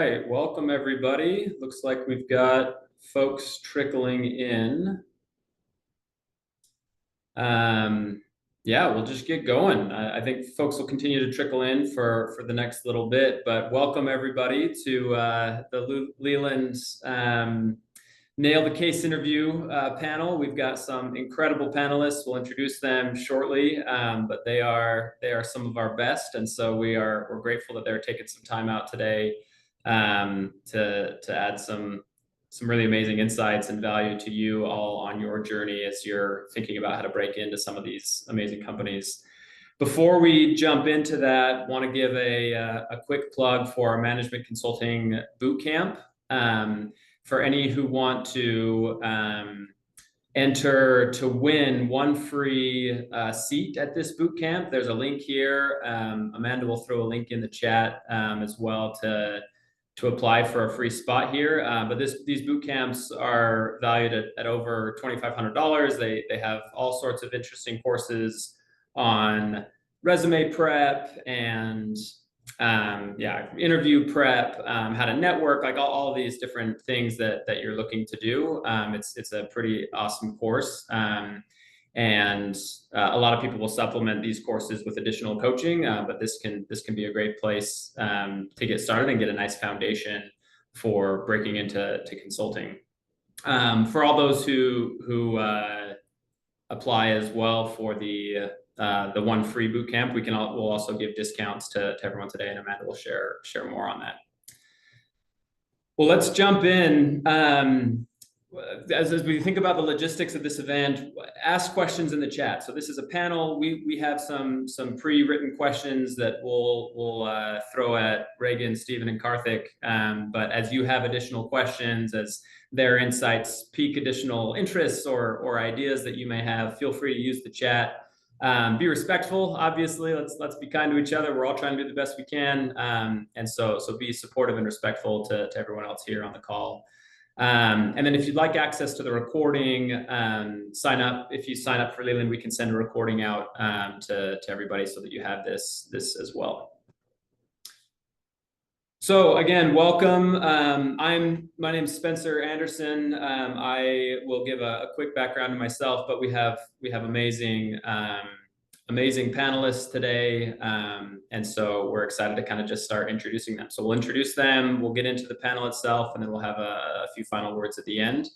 right, welcome everybody. Looks like we've got folks trickling in. Yeah, we'll just get going. I think folks will continue to trickle in for the next little bit, but welcome everybody to the Leland Nail the Case interview panel. We've got some incredible panelists. We'll introduce them shortly, but they are some of our best, and so we're grateful that they're taking some time out today to add some really amazing insights and value to you all on your journey as you're thinking about how to break into some of these amazing companies. Before we jump into that, want to give a quick plug for our management consulting bootcamp. For any who want to enter to win one free seat at this boot camp, there's a link here. Amanda will throw a link in the chat as well to apply for a free spot here. But these boot camps are valued at over $2,500. They have all sorts of interesting courses on resume prep and interview prep, how to network, like all of these different things that you're looking to do. It's a pretty awesome course. And a lot of people will supplement these courses with additional coaching, but this can be a great place to get started and get a nice foundation for breaking into consulting. For all those who apply as well for the one free bootcamp, we'll also give discounts to everyone today, and Amanda will share more on that. Well, let's jump in. As we think about the logistics of this event, ask questions in the chat. So this is a panel. We have some pre-written questions that we'll throw at Reagan, Stephen, and Karthik. But as you have additional questions, as their insights pique additional interests or ideas that you may have, feel free to use the chat. Be respectful, obviously. Let's be kind to each other. We're all trying to do the best we can, and so be supportive and respectful to everyone else here on the call. And then if you'd like access to the recording, sign up. If you sign up for Leland, we can send a recording out to everybody so that you have this as well. So again, welcome. My name's Spencer Anderson. I will give a quick background to myself, but we have amazing panelists today, and so we're excited to kind of just start introducing them. So we'll introduce them, we'll get into the panel itself, and then we'll have a few final words at the end.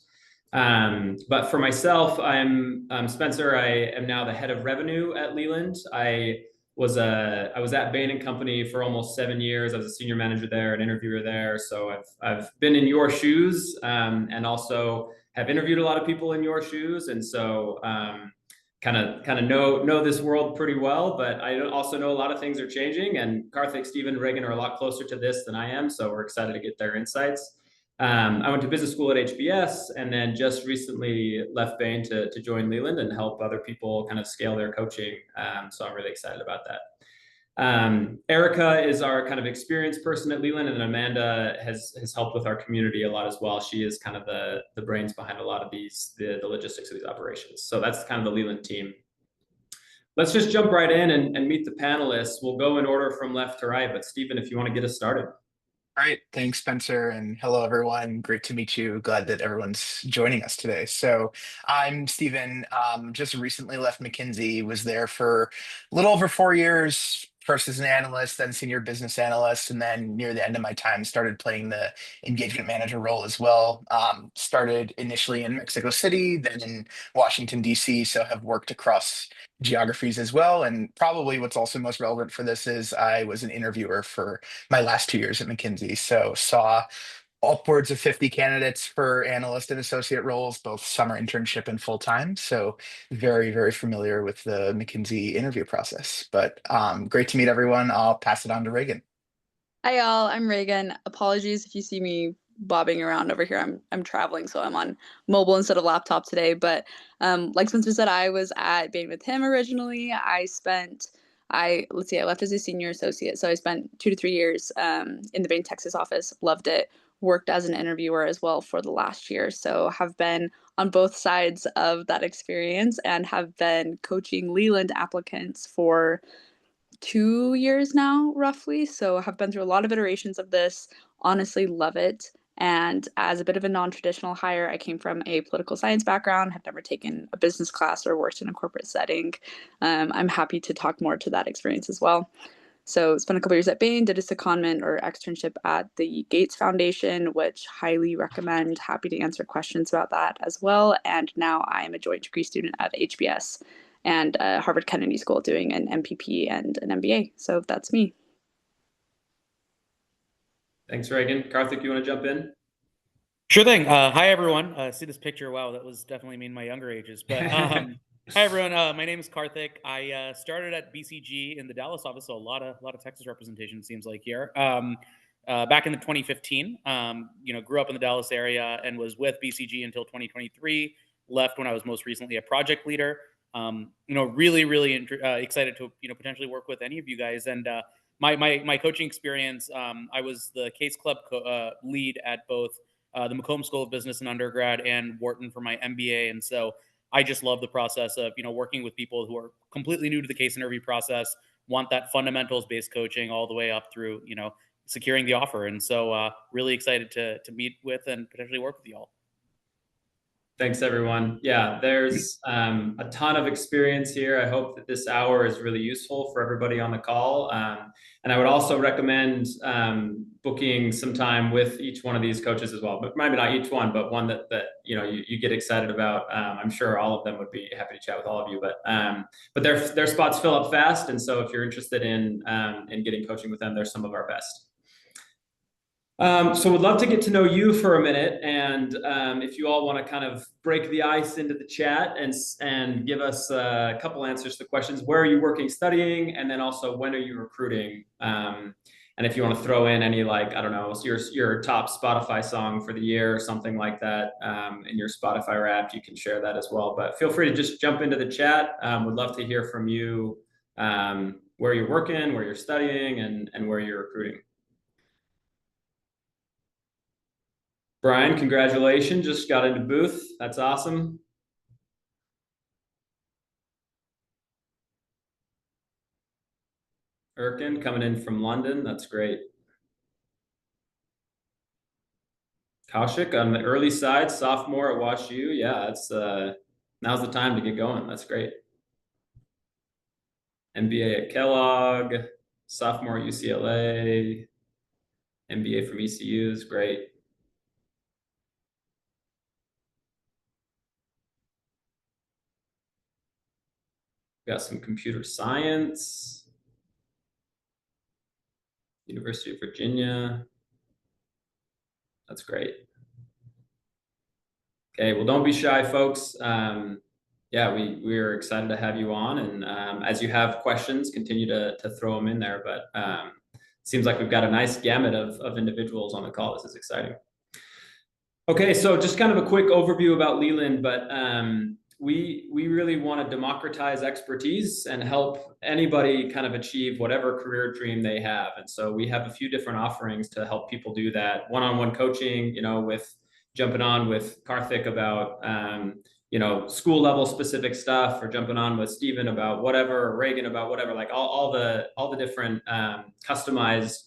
But for myself, I'm Spencer. I am now the head of revenue at Leland. I was at Bain & Company for almost 7 years. I was a senior manager there, an interviewer there. So I've been in your shoes, and also have interviewed a lot of people in your shoes. And so kind of know this world pretty well, but I also know a lot of things are changing, and Karthik, Stephen, Reagan are a lot closer to this than I am. So we're excited to get their insights. I went to business school at HBS and then just recently left Bain to join Leland and help other people kind of scale their coaching. So I'm really excited about that. Erica is our kind of experienced person at Leland, and Amanda has helped with our community a lot as well. She is kind of the brains behind a lot of the logistics of these operations. So that's kind of the Leland team. Let's just jump right in and meet the panelists. We'll go in order from left to right, but Stephen, if you want to get us started. All right, thanks, Spencer, and hello, everyone. Great to meet you. Glad that everyone's joining us today. So I'm Stephen, just recently left McKinsey, was there for a little over 4 years, first as an analyst, then senior business analyst, and then near the end of my time started playing the engagement manager role as well. Started initially in Mexico City, then in Washington, D.C., so have worked across geographies as well. And probably what's also most relevant for this is I was an interviewer for my last 2 years at McKinsey. So saw upwards of 50 candidates for analyst and associate roles, both summer internship and full time. So very, very familiar with the McKinsey interview process. But great to meet everyone. I'll pass it on to Reagan. Hi, y'all. I'm Reagan. Apologies if you see me bobbing around over here. I'm traveling, so I'm on mobile instead of laptop today. But like Spencer said, I was at Bain with him originally. I left as a senior associate, so I spent 2 to 3 years in the Bain Texas office. Loved it. Worked as an interviewer as well for the last year, so have been on both sides of that experience and have been coaching Leland applicants for 2 years now, roughly. So I have been through a lot of iterations of this. Honestly, love it. And as a bit of a non-traditional hire, I came from a political science background, have never taken a business class or worked in a corporate setting. I'm happy to talk more to that experience as well. So spent a couple years at Bain, did a secondment or externship at the Gates Foundation, which highly recommend. Happy to answer questions about that as well. And now I am a joint degree student at HBS and Harvard Kennedy School doing an MPP and an MBA. So that's me. Thanks, Reagan. Karthik, you want to jump in? Sure thing. Hi, everyone. See this picture. Wow, that was definitely me in my younger ages. But hi, everyone. My name is Karthik. I started at BCG in the Dallas office, so a lot of Texas representation, it seems like here. Back in the 2015, grew up in the Dallas area and was with BCG until 2023. Left when I was most recently a project leader. Really excited to potentially work with any of you guys. And my coaching experience, I was the case club lead at both the Macomb School of Business in undergrad and Wharton for my MBA. And so I just love the process of, working with people who are completely new to the case interview process, want that fundamentals based coaching all the way up through, securing the offer. And so really excited to meet with and potentially work with you all. Thanks, everyone. Yeah, there's a ton of experience here. I hope that this hour is really useful for everybody on the call. And I would also recommend booking some time with each one of these coaches as well, but maybe not each one, but one that you get excited about. I'm sure all of them would be happy to chat with all of you, but their spots fill up fast. And so if you're interested in getting coaching with them, they're some of our best. So we'd love to get to know you for a minute, and if you all want to kind of break the ice into the chat and give us a couple answers to questions. Where are you working, studying, and then also when are you recruiting? And if you want to throw in any, like, I don't know, your top Spotify song for the year or something like that in your Spotify Wrapped, you can share that as well. But feel free to just jump into the chat. We'd love to hear from you, where you're working, where you're studying, and where you're recruiting. Brian, congratulations. Just got into booth. That's awesome. Erkin coming in from London. That's great. Kaushik on the early side, sophomore at WashU. Yeah, that's now's the time to get going. That's great. MBA at Kellogg, sophomore at UCLA, MBA from ECU is great. Got some computer science, University of Virginia. That's great. Okay, well, don't be shy, folks. Yeah, we're excited to have you on, and as you have questions, continue to throw them in there. But seems like we've got a nice gamut of individuals on the call. This is exciting. Okay, so just kind of a quick overview about Leland, but we really want to democratize expertise and help anybody kind of achieve whatever career dream they have. And so we have a few different offerings to help people do that. One-on-one coaching, with jumping on with Karthik about school level specific stuff, or jumping on with Stephen about whatever, or Reagan about whatever, like all the different customized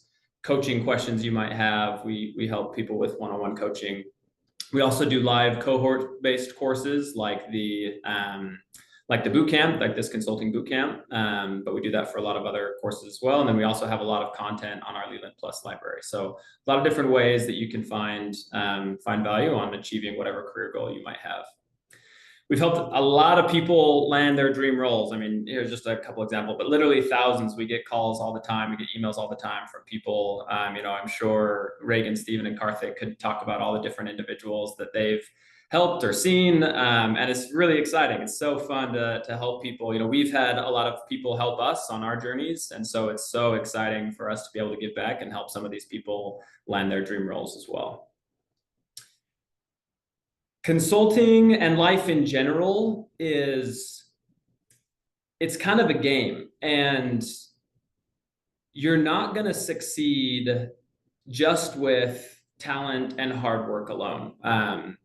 coaching questions you might have. We help people with one-on-one coaching. We also do live cohort-based courses like the boot camp, like this consulting boot camp, but we do that for a lot of other courses as well. And then we also have a lot of content on our Leland Plus library. So a lot of different ways that you can find value on achieving whatever career goal you might have. We've helped a lot of people land their dream roles. I mean, here's just a couple examples, but literally thousands. We get calls all the time. We get emails all the time from people. I'm sure Reagan, Stephen, and Karthik could talk about all the different individuals that they've helped or seen. And it's really exciting. It's so fun to help people. We've had a lot of people help us on our journeys. And so it's so exciting for us to be able to give back and help some of these people land their dream roles as well. Consulting and life in general it's kind of a game, and you're not going to succeed just with talent and hard work alone. And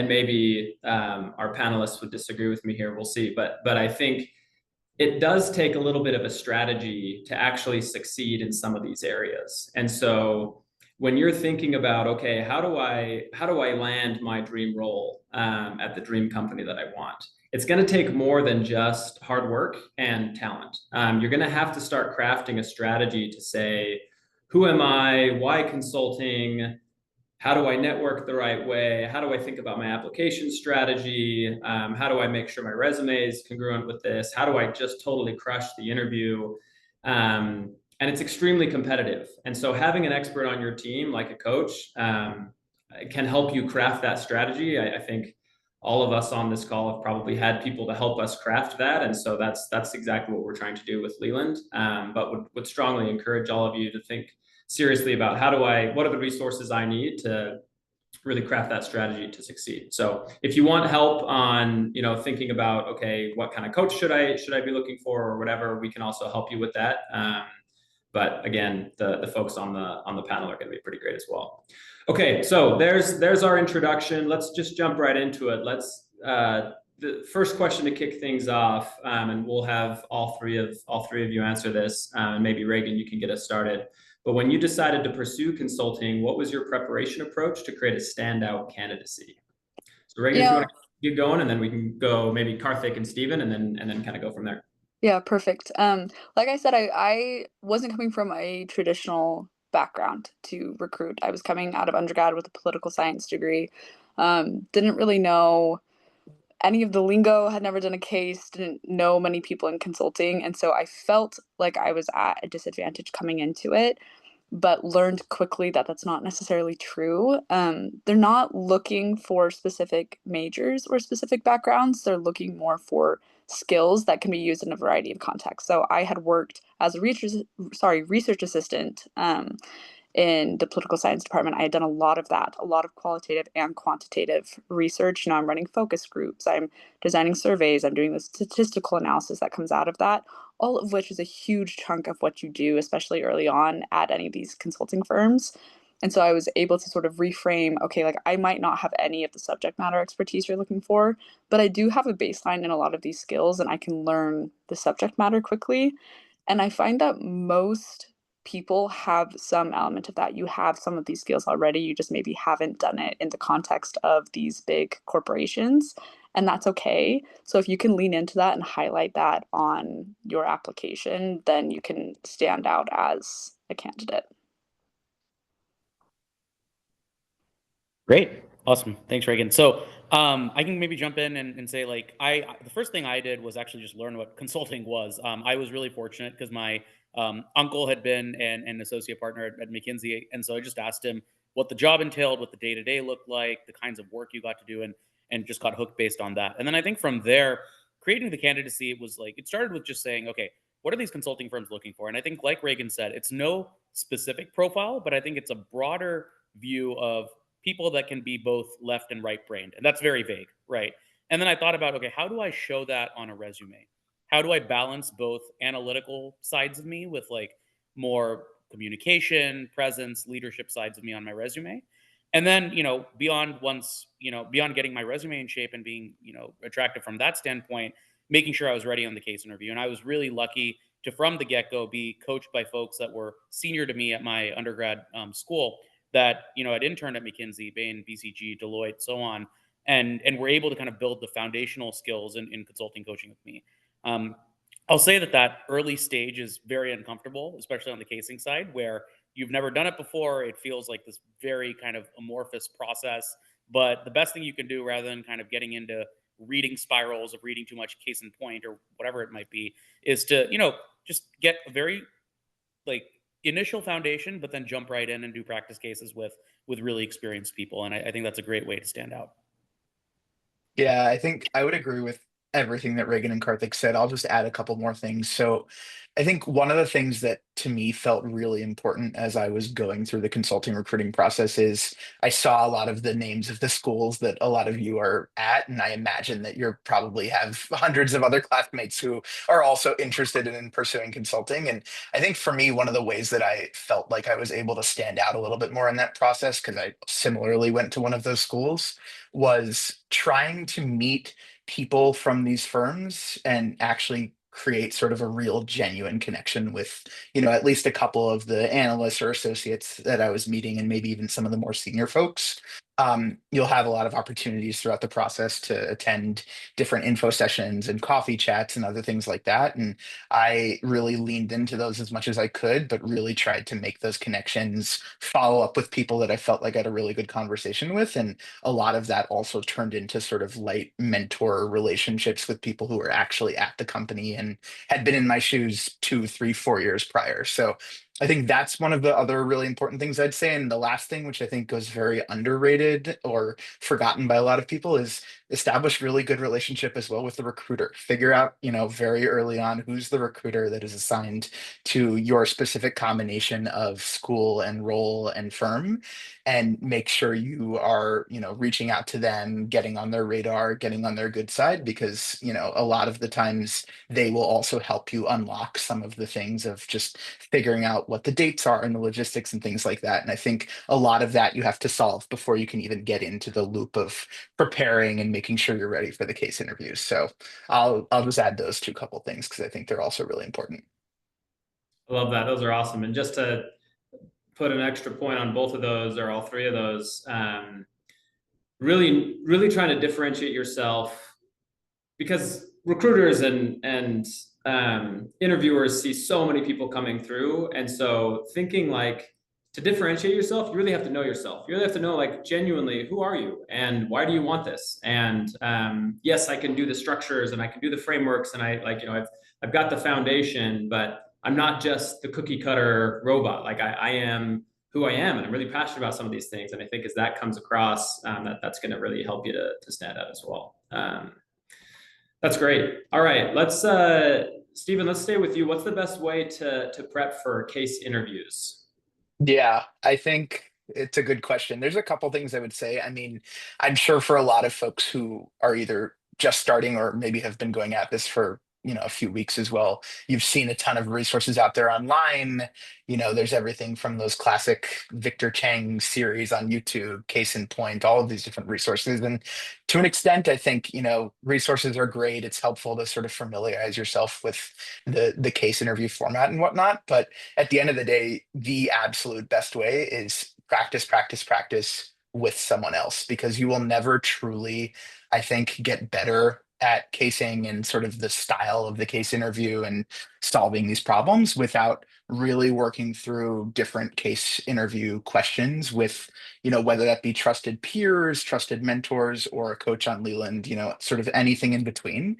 maybe our panelists would disagree with me here. We'll see. But I think it does take a little bit of a strategy to actually succeed in some of these areas. And so when you're thinking about, okay, how do I land my dream role at the dream company that I want? It's going to take more than just hard work and talent. You're going to have to start crafting a strategy to say, who am I? Why consulting? How do I network the right way? How do I think about my application strategy? How do I make sure my resume is congruent with this? How do I just totally crush the interview? And it's extremely competitive. And so having an expert on your team, like a coach, can help you craft that strategy. I think all of us on this call have probably had people to help us craft that. And so that's exactly what we're trying to do with Leland. But would strongly encourage all of you to think seriously about what are the resources I need to really craft that strategy to succeed. So if you want help on, thinking about, okay, what kind of coach should I be looking for or whatever, we can also help you with that. But again, the folks on the panel are going to be pretty great as well. Okay, so there's our introduction. Let's just jump right into it. The first question to kick things off, and we'll have all three of you answer this. And maybe Reagan, you can get us started. But when you decided to pursue consulting, what was your preparation approach to create a standout candidacy? So Reagan, if you want to get going, and then we can go maybe Karthik and Steven, and then kind of go from there. Yeah, perfect. Like I said, I wasn't coming from a traditional background to recruit. I was coming out of undergrad with a political science degree. Didn't really know any of the lingo, had never done a case, didn't know many people in consulting. And so I felt like I was at a disadvantage coming into it, but learned quickly that that's not necessarily true. They're not looking for specific majors or specific backgrounds. They're looking more for skills that can be used in a variety of contexts. So I had worked as a research assistant in the political science department. I had done a lot of that, a lot of qualitative and quantitative research. Now I'm running focus groups, I'm designing surveys, I'm doing the statistical analysis that comes out of that, all of which is a huge chunk of what you do, especially early on at any of these consulting firms. And so I was able to sort of reframe, okay, like I might not have any of the subject matter expertise you're looking for, but I do have a baseline in a lot of these skills and I can learn the subject matter quickly. And I find that most people have some element of that. You have some of these skills already, you just maybe haven't done it in the context of these big corporations, and that's okay. So if you can lean into that and highlight that on your application, then you can stand out as a candidate. Great. Awesome. Thanks, Reagan. So I can maybe jump in and say, like, the first thing I did was actually just learn what consulting was. I was really fortunate because my uncle had been an associate partner at McKinsey. And so I just asked him what the job entailed, what the day-to-day looked like, the kinds of work you got to do, and just got hooked based on that. And then I think from there, creating the candidacy, it started with just saying, okay, what are these consulting firms looking for? And I think, like Reagan said, it's no specific profile, but I think it's a broader view of people that can be both left and right brained. And that's very vague, right? And then I thought about, okay, how do I show that on a resume? How do I balance both analytical sides of me with like more communication, presence, leadership sides of me on my resume? And then, beyond getting my resume in shape and being, attractive from that standpoint, making sure I was ready on the case interview. And I was really lucky to, from the get-go, be coached by folks that were senior to me at my undergrad school that, had interned at McKinsey, Bain, BCG, Deloitte, so on, and were able to kind of build the foundational skills in consulting coaching with me. I'll say that early stage is very uncomfortable, especially on the casing side, where you've never done it before. It feels like this very kind of amorphous process. But the best thing you can do, rather than kind of getting into reading spirals of reading too much case in point or whatever it might be, is to, just get a very initial foundation, but then jump right in and do practice cases with really experienced people. And I think that's a great way to stand out. Yeah, I think I would agree with everything that Reagan and Karthik said. I'll just add a couple more things. So I think one of the things that to me felt really important as I was going through the consulting recruiting process is I saw a lot of the names of the schools that a lot of you are at. And I imagine that you probably have hundreds of other classmates who are also interested in pursuing consulting. And I think for me, one of the ways that I felt like I was able to stand out a little bit more in that process, because I similarly went to one of those schools, was trying to meet people from these firms and actually create sort of a real genuine connection with, at least a couple of the analysts or associates that I was meeting, and maybe even some of the more senior folks. You'll have a lot of opportunities throughout the process to attend different info sessions and coffee chats and other things like that. And I really leaned into those as much as I could, but really tried to make those connections, follow up with people that I felt like I had a really good conversation with. And a lot of that also turned into sort of light mentor relationships with people who were actually at the company and had been in my shoes 2, 3, 4 years prior. So I think that's one of the other really important things I'd say. And the last thing, which I think goes very underrated or forgotten by a lot of people, is establish really good relationship as well with the recruiter. Figure out, very early on who's the recruiter that is assigned to your specific combination of school and role and firm, and make sure you are, reaching out to them, getting on their radar, getting on their good side, because, a lot of the times they will also help you unlock some of the things of just figuring out what the dates are and the logistics and things like that. And I think a lot of that you have to solve before you can even get into the loop of preparing and making sure you're ready for the case interviews. So I'll just add those two couple things because I think they're also really important. I love that. Those are awesome. And just to put an extra point on both of those, or all three of those, really, really trying to differentiate yourself, because recruiters and interviewers see so many people coming through. And so thinking like, to differentiate yourself, you really have to know yourself. You really have to know, like, genuinely, who are you and why do you want this? And yes, I can do the structures and I can do the frameworks, and I've got the foundation, but I'm not just the cookie cutter robot. Like I am who I am, and I'm really passionate about some of these things. And I think as that comes across, that's going to really help you to stand out as well. That's great. All right, Stephen, let's stay with you. What's the best way to prep for case interviews? Yeah, I think it's a good question. There's a couple things I would say. I mean, I'm sure for a lot of folks who are either just starting or maybe have been going at this for, a few weeks as well, you've seen a ton of resources out there online. There's everything from those classic Victor Chang series on YouTube, Case in Point, all of these different resources. And to an extent, I think, resources are great. It's helpful to sort of familiarize yourself with the case interview format and whatnot. But at the end of the day, the absolute best way is practice, practice, practice with someone else, because you will never truly, I think, get better at casing and sort of the style of the case interview and solving these problems without really working through different case interview questions with, whether that be trusted peers, trusted mentors, or a coach on Leland, sort of anything in between.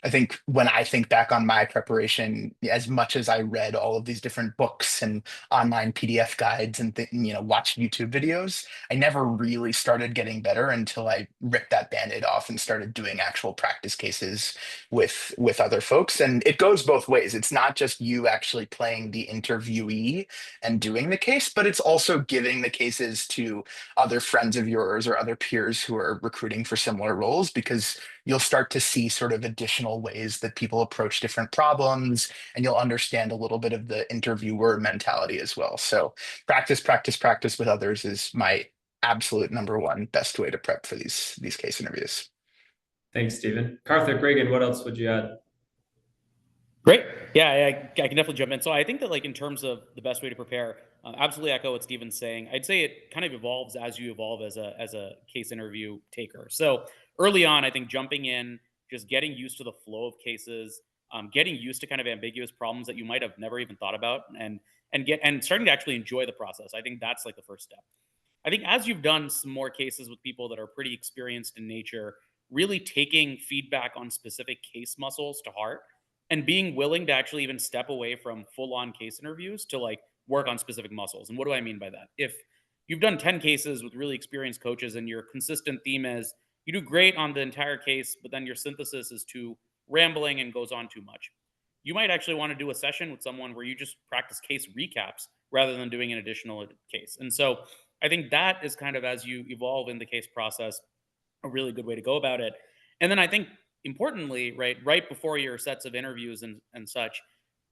I think when I think back on my preparation, as much as I read all of these different books and online PDF guides and watched YouTube videos, I never really started getting better until I ripped that Band-Aid off and started doing actual practice cases with other folks. And it goes both ways. It's not just you actually playing the interviewee and doing the case, but it's also giving the cases to other friends of yours or other peers who are recruiting for similar roles, because you'll start to see sort of additional ways that people approach different problems, and you'll understand a little bit of the interviewer mentality as well. So practice, practice, practice with others is my absolute number one best way to prep for these case interviews. Thanks, Stephen. Karthik, Reagan, what else would you add? Great. Yeah, I can definitely jump in. So I think that, like, in terms of the best way to prepare, absolutely echo what Stephen's saying. I'd say it kind of evolves as you evolve as a case interview taker. So early on, I think jumping in, just getting used to the flow of cases, getting used to kind of ambiguous problems that you might have never even thought about, and starting to actually enjoy the process. I think that's like the first step. I think as you've done some more cases with people that are pretty experienced in nature, really taking feedback on specific case muscles to heart, and being willing to actually even step away from full on case interviews to like work on specific muscles. And what do I mean by that? If you've done 10 cases with really experienced coaches and your consistent theme is you do great on the entire case, but then your synthesis is too rambling and goes on too much, you might actually want to do a session with someone where you just practice case recaps rather than doing an additional case. And so I think that is kind of, as you evolve in the case process, a really good way to go about it. And then I think importantly, right before your sets of interviews and such,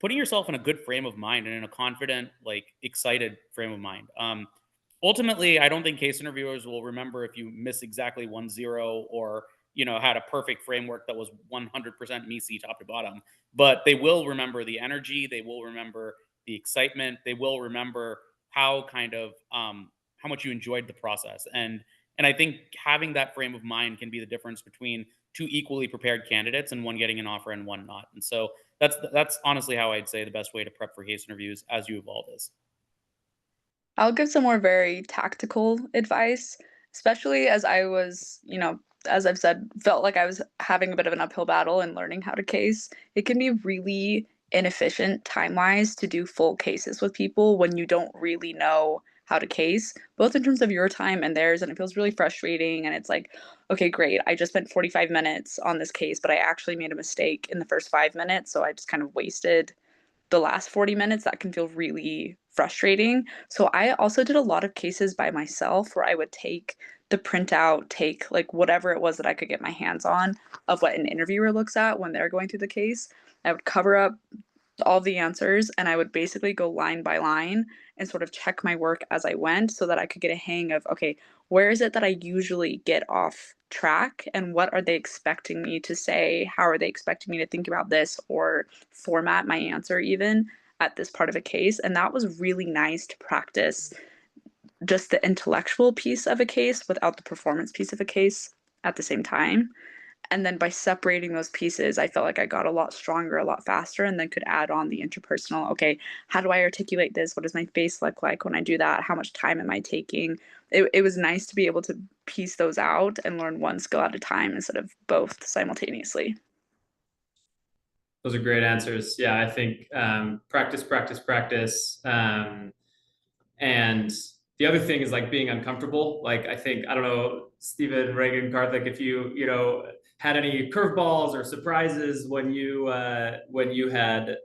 putting yourself in a good frame of mind and in a confident, like excited frame of mind. Ultimately, I don't think case interviewers will remember if you miss exactly 1-0 or had a perfect framework that was 100% MECE top to bottom, but they will remember the energy, they will remember the excitement, they will remember how kind of how much you enjoyed the process. And I think having that frame of mind can be the difference between two equally prepared candidates and one getting an offer and one not. And so that's honestly how I'd say the best way to prep for case interviews as you evolve is. I'll give some more very tactical advice, especially as I was, as I've said, felt like I was having a bit of an uphill battle in learning how to case. It can be really inefficient time-wise to do full cases with people when you don't really know how to case, both in terms of your time and theirs. And it feels really frustrating. And it's like, okay, great. I just spent 45 minutes on this case, but I actually made a mistake in the first 5 minutes. So I just kind of wasted the last 40 minutes. That can feel really frustrating. So I also did a lot of cases by myself where I would take the printout, take like whatever it was that I could get my hands on of what an interviewer looks at when they're going through the case. I would cover up all the answers and I would basically go line by line and sort of check my work as I went so that I could get a hang of, okay, where is it that I usually get off track and what are they expecting me to say? How are they expecting me to think about this or format my answer even at this part of a case? And that was really nice to practice just the intellectual piece of a case without the performance piece of a case at the same time. And then by separating those pieces, I felt like I got a lot stronger, a lot faster, and then could add on the interpersonal. Okay, how do I articulate this? What does my face look like when I do that? How much time am I taking? It was nice to be able to piece those out and learn one skill at a time instead of both simultaneously. Those are great answers. Yeah, I think practice, practice, practice. And the other thing is like being uncomfortable. Like I think, I don't know, Stephen, Reagan, Karthik, if you had any curveballs or surprises when you had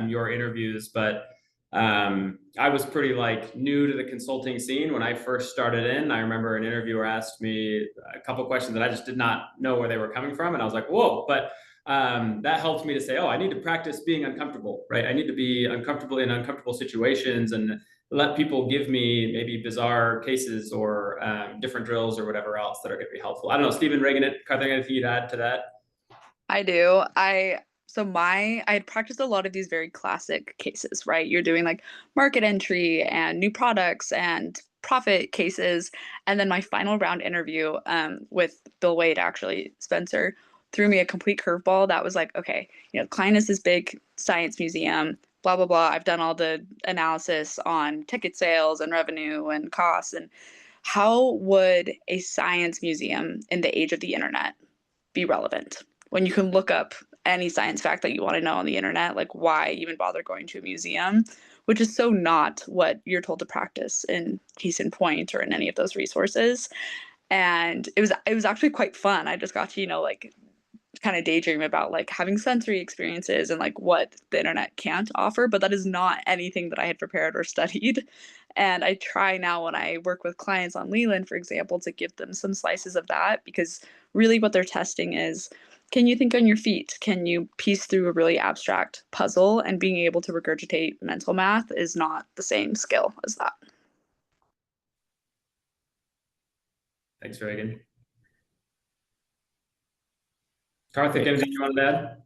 your interviews, but I was pretty like new to the consulting scene when I first started in. I remember an interviewer asked me a couple questions that I just did not know where they were coming from, and I was like, whoa! But that helped me to say, oh, I need to practice being uncomfortable, right? I need to be uncomfortable in uncomfortable situations and let people give me maybe bizarre cases or different drills or whatever else that are going to be helpful. I don't know, Stephen, Reagan, Karthik, anything you'd add to that? I do. I had practiced a lot of these very classic cases, right? You're doing like market entry and new products and profit cases. And then my final round interview with Bill Wade, actually, Spencer, threw me a complete curveball that was like, okay, client is this big science museum, blah, blah, blah. I've done all the analysis on ticket sales and revenue and costs. And how would a science museum in the age of the internet be relevant when you can look up any science fact that you want to know on the internet? Like, why even bother going to a museum, which is so not what you're told to practice in Case in Point or in any of those resources. And it was actually quite fun. I just got to like kind of daydream about like having sensory experiences and like what the internet can't offer, but that is not anything that I had prepared or studied. And I try now when I work with clients on Leland, for example, to give them some slices of that, because really what they're testing is, can you think on your feet? Can you piece through a really abstract puzzle? And being able to regurgitate mental math is not the same skill as that. Thanks, Reagan. Karthik, anything you want to add?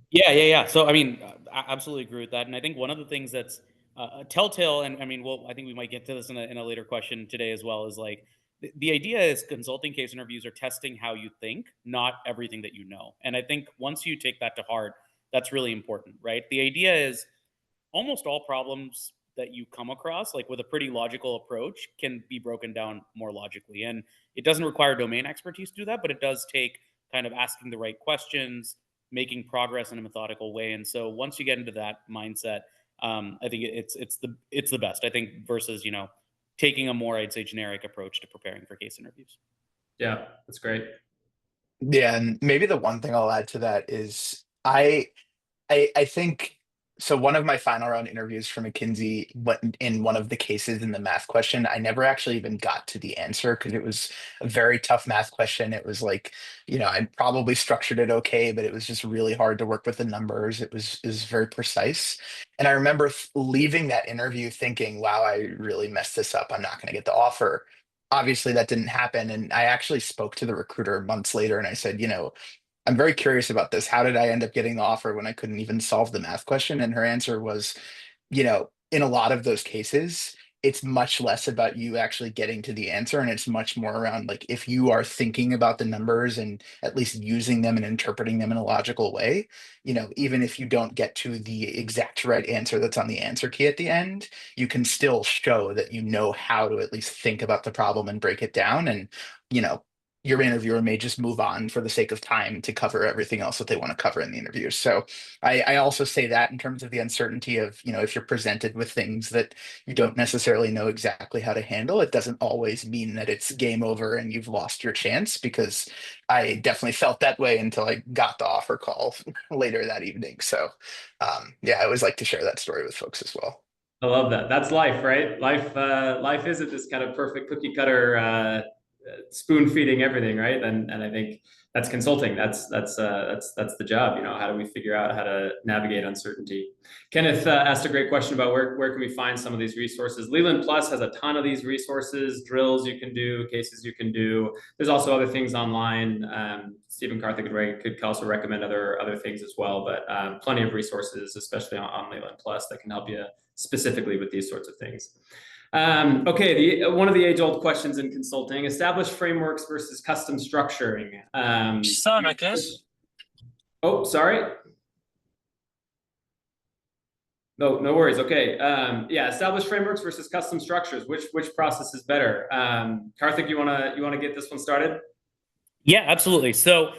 Yeah. So, I mean, I absolutely agree with that. And I think one of the things that's a telltale, and I mean, well, I think we might get to this in a later question today as well, is like the idea is consulting case interviews are testing how you think, not everything that you know. And I think once you take that to heart, that's really important, right? The idea is almost all problems that you come across, like with a pretty logical approach, can be broken down more logically. And it doesn't require domain expertise to do that, but it does take kind of asking the right questions, making progress in a methodical way. And so once you get into that mindset, I think it's the best. I think versus taking a more, I'd say, generic approach to preparing for case interviews. Yeah, that's great. Yeah, and maybe the one thing I'll add to that is I think so. One of my final round interviews for McKinsey, what in one of the cases in the math question, I never actually even got to the answer because it was a very tough math question. It was like, I probably structured it okay, but it was just really hard to work with the numbers. It was very precise. And I remember leaving that interview thinking, wow, I really messed this up. I'm not going to get the offer. obviously that didn't happen. And I actually spoke to the recruiter months later and I said, I'm very curious about this. How did I end up getting the offer when I couldn't even solve the math question? And her answer was, in a lot of those cases, it's much less about you actually getting to the answer. And it's much more around like if you are thinking about the numbers and at least using them and interpreting them in a logical way, even if you don't get to the exact right answer that's on the answer key at the end, you can still show that you know how to at least think about the problem and break it down. And, you know, your interviewer may just move on for the sake of time to cover everything else that they want to cover in the interview. So I also say that in terms of the uncertainty of, if you're presented with things that you don't necessarily know exactly how to handle, it doesn't always mean that it's game over and you've lost your chance, because I definitely felt that way until I got the offer call later that evening. So yeah, I always like to share that story with folks as well. I love that. That's life, right? Life isn't this kind of perfect cookie cutter spoon feeding everything, right? And I think that's consulting. That's the job. How do we figure out how to navigate uncertainty? Kenneth asked a great question about where can we find some of these resources. Leland Plus has a ton of these resources, drills you can do, cases you can do. There's also other things online. Stephen, Karthik, and Ray could also recommend other things as well, but plenty of resources, especially on Leland Plus, that can help you specifically with these sorts of things. Okay, one of the age-old questions in consulting: established frameworks versus custom structuring. Son, I guess. Oh, sorry. No worries. Okay. Yeah, established frameworks versus custom structures. Which process is better? Karthik, you wanna get this one started? Yeah, absolutely. So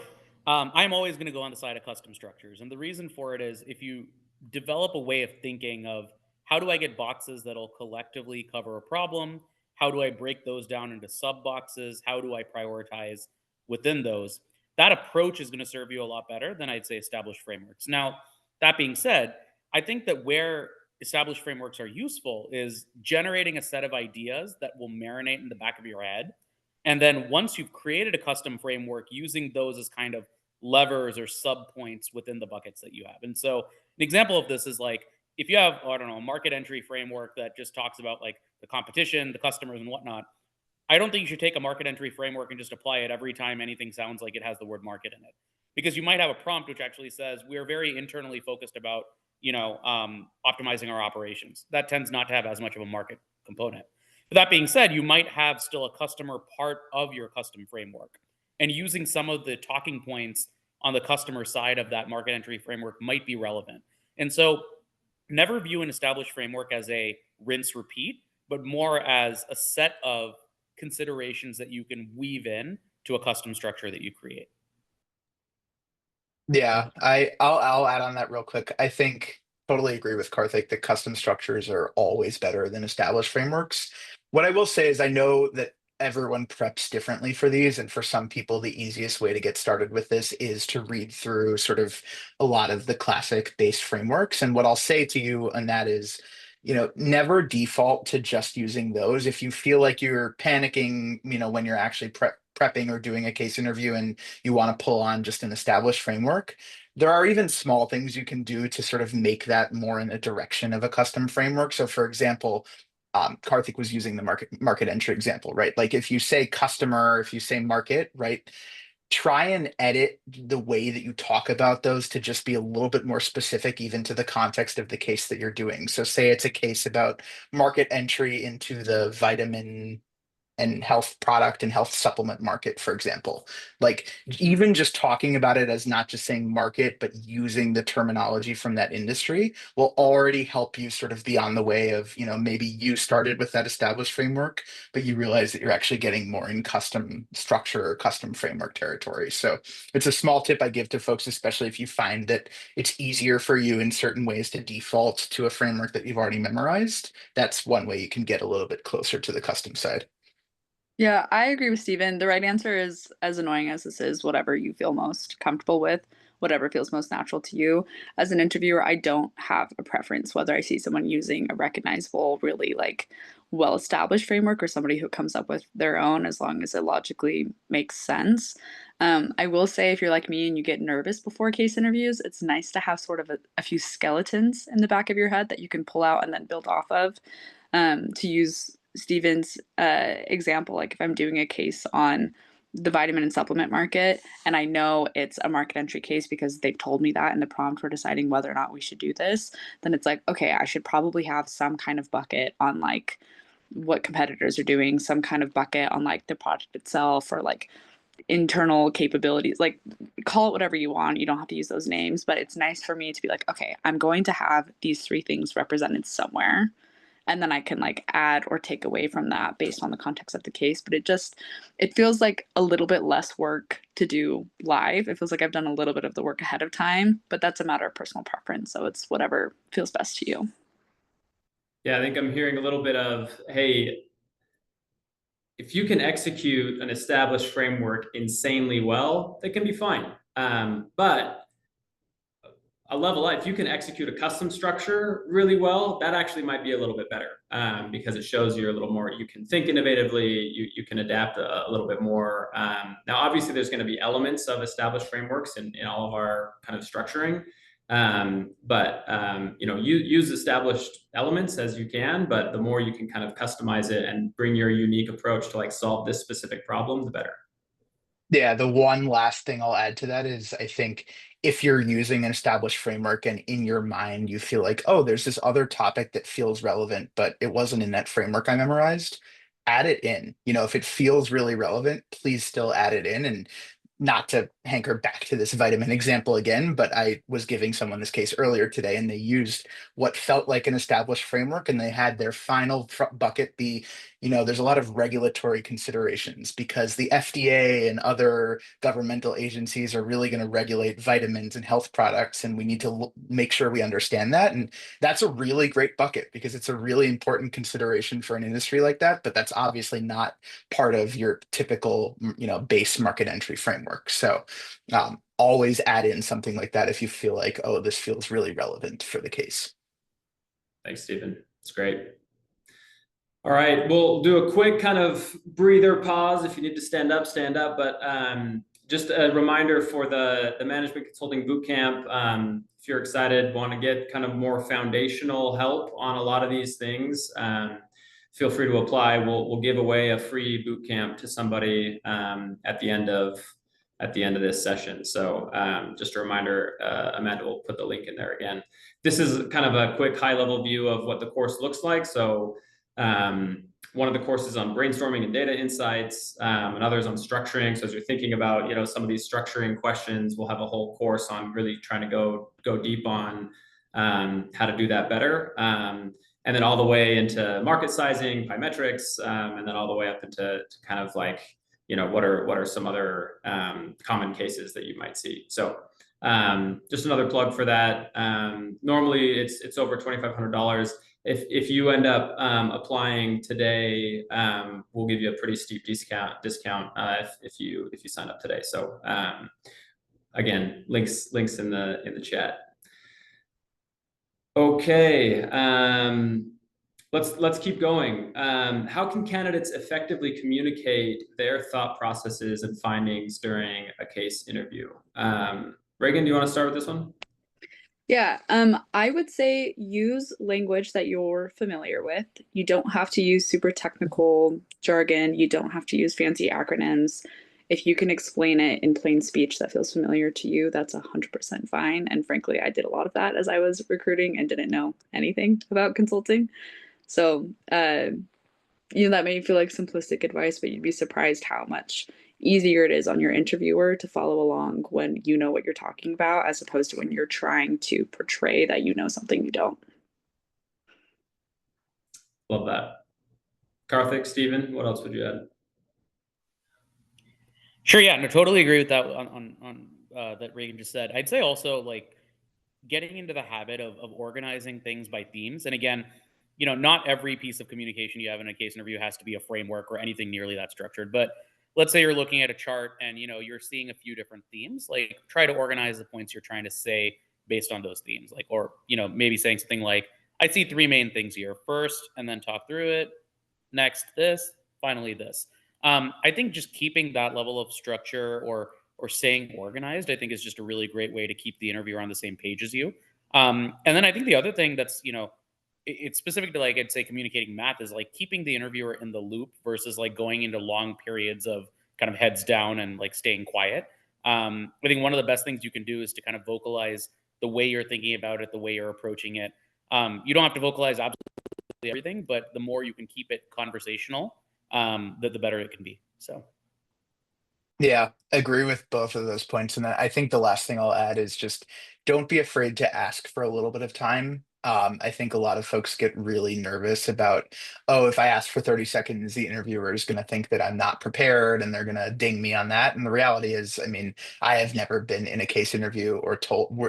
I'm always going to go on the side of custom structures. And the reason for it is if you develop a way of thinking of how do I get boxes that'll collectively cover a problem? How do I break those down into sub boxes? How do I prioritize within those? That approach is going to serve you a lot better than I'd say established frameworks. Now, that being said, I think that where established frameworks are useful is generating a set of ideas that will marinate in the back of your head. And then once you've created a custom framework, using those as kind of levers or sub points within the buckets that you have. And so an example of this is like if you have, I don't know, a market entry framework that just talks about like the competition, the customers, and whatnot. I don't think you should take a market entry framework and just apply it every time anything sounds like it has the word market in it. Because you might have a prompt which actually says, we're very internally focused about, optimizing our operations. That tends not to have as much of a market component. But that being said, you might have still a customer part of your custom framework. And using some of the talking points on the customer side of that market entry framework might be relevant. And so never view an established framework as a rinse repeat, but more as a set of considerations that you can weave in to a custom structure that you create. Yeah, I'll add on that real quick. I think totally agree with Karthik that custom structures are always better than established frameworks. What I will say is I know that everyone preps differently for these, and for some people, the easiest way to get started with this is to read through sort of a lot of the classic base frameworks. And what I'll say to you on that is, never default to just using those. If you feel like you're panicking, when you're actually prepping or doing a case interview and you want to pull on just an established framework, there are even small things you can do to sort of make that more in the direction of a custom framework. So for example, Karthik was using the market entry example, right? Like if you say customer, if you say market, right? Try and edit the way that you talk about those to just be a little bit more specific, even to the context of the case that you're doing. So say it's a case about market entry into the vitamin and health product and health supplement market, for example. Like even just talking about it as not just saying market, but using the terminology from that industry will already help you sort of be on the way of, maybe you started with that established framework, but you realize that you're actually getting more in custom structure or custom framework territory. So it's a small tip I give to folks, especially if you find that it's easier for you in certain ways to default to a framework that you've already memorized. That's one way you can get a little bit closer to the custom side. Yeah, I agree with Steven. The right answer is, as annoying as this is, whatever you feel most comfortable with, whatever feels most natural to you. As an interviewer, I don't have a preference whether I see someone using a recognizable, really like well-established framework or somebody who comes up with their own, as long as it logically makes sense. I will say, if you're like me and you get nervous before case interviews, it's nice to have sort of a few skeletons in the back of your head that you can pull out and then build off of, to use Steven's example, like if I'm doing a case on the vitamin and supplement market and I know it's a market entry case because they've told me that in the prompt for deciding whether or not we should do this, then it's like, okay, I should probably have some kind of bucket on like what competitors are doing, some kind of bucket on like the product itself or like internal capabilities, like call it whatever you want. You don't have to use those names, but it's nice for me to be like, okay, I'm going to have these 3 things represented somewhere. And then I can like add or take away from that based on the context of the case. But it feels like a little bit less work to do live. It feels like I've done a little bit of the work ahead of time, but that's a matter of personal preference. So it's whatever feels best to you. Yeah, I think I'm hearing a little bit of, hey, if you can execute an established framework insanely well, that can be fine. But a level up, if you can execute a custom structure really well, that actually might be a little bit better, because it shows you're a little more, you can think innovatively, you can adapt a little bit more. Now, obviously, there's going to be elements of established frameworks in all of our kind of structuring. But use established elements as you can, but the more you can kind of customize it and bring your unique approach to like solve this specific problem, the better. Yeah, the one last thing I'll add to that is I think if you're using an established framework and in your mind you feel like, oh, there's this other topic that feels relevant, but it wasn't in that framework I memorized, add it in. If it feels really relevant, please still add it in. And not to hanker back to this vitamin example again, but I was giving someone this case earlier today and they used what felt like an established framework and they had their final bucket be, there's a lot of regulatory considerations because the FDA and other governmental agencies are really going to regulate vitamins and health products. And we need to make sure we understand that. And that's a really great bucket because it's a really important consideration for an industry like that. But that's obviously not part of your typical, base market entry framework. So always add in something like that if you feel like, oh, this feels really relevant for the case. Thanks, Stephen. It's great. All right, we'll do a quick kind of breather pause. If you need to stand up, stand up. But just a reminder for the Management Consulting Bootcamp, if you're excited, want to get kind of more foundational help on a lot of these things, feel free to apply. We'll give away a free bootcamp to somebody at the end of this session. So just a reminder, Amanda will put the link in there again. This is kind of a quick high-level view of what the course looks like. So one of the courses on brainstorming and data insights, and others on structuring. So as you're thinking about, some of these structuring questions, we'll have a whole course on really trying to go deep on how to do that better. And then all the way into market sizing, biometrics, and then all the way up into kind of like, what are some other common cases that you might see. So just another plug for that. Normally it's over $2,500. If you end up applying today, we'll give you a pretty steep discount if you sign up today. So again, links in the chat. Okay, let's keep going. How can candidates effectively communicate their thought processes and findings during a case interview? Reagan, do you want to start with this one? Yeah, I would say use language that you're familiar with. You don't have to use super technical jargon. You don't have to use fancy acronyms. If you can explain it in plain speech that feels familiar to you, that's 100% fine. And frankly, I did a lot of that as I was recruiting and didn't know anything about consulting. So, that may feel like simplistic advice, but you'd be surprised how much easier it is on your interviewer to follow along when you know what you're talking about, as opposed to when you're trying to portray that you know something you don't. Love that. Karthik, Stephen, what else would you add? Sure, yeah, no, totally agree with that on that Reagan just said. I'd say also like getting into the habit of organizing things by themes. And again, not every piece of communication you have in a case interview has to be a framework or anything nearly that structured. But let's say you're looking at a chart and you're seeing a few different themes. Like try to organize the points you're trying to say based on those themes. Like, or maybe saying something like, I see 3 main things here. First, and then talk through it. Next, this. Finally, this. I think just keeping that level of structure or staying organized, I think is just a really great way to keep the interviewer on the same page as you. And then I think the other thing that's, it's specific to like, I'd say communicating math is like keeping the interviewer in the loop versus like going into long periods of kind of heads down and like staying quiet. I think one of the best things you can do is to kind of vocalize the way you're thinking about it, the way you're approaching it. You don't have to vocalize absolutely everything, but the more you can keep it conversational, the better it can be. So. Yeah, agree with both of those points. And I think the last thing I'll add is just don't be afraid to ask for a little bit of time. I think a lot of folks get really nervous about, oh, if I ask for 30 seconds, the interviewer is going to think that I'm not prepared and they're going to ding me on that. And the reality is, I mean, I have never been in a case interview or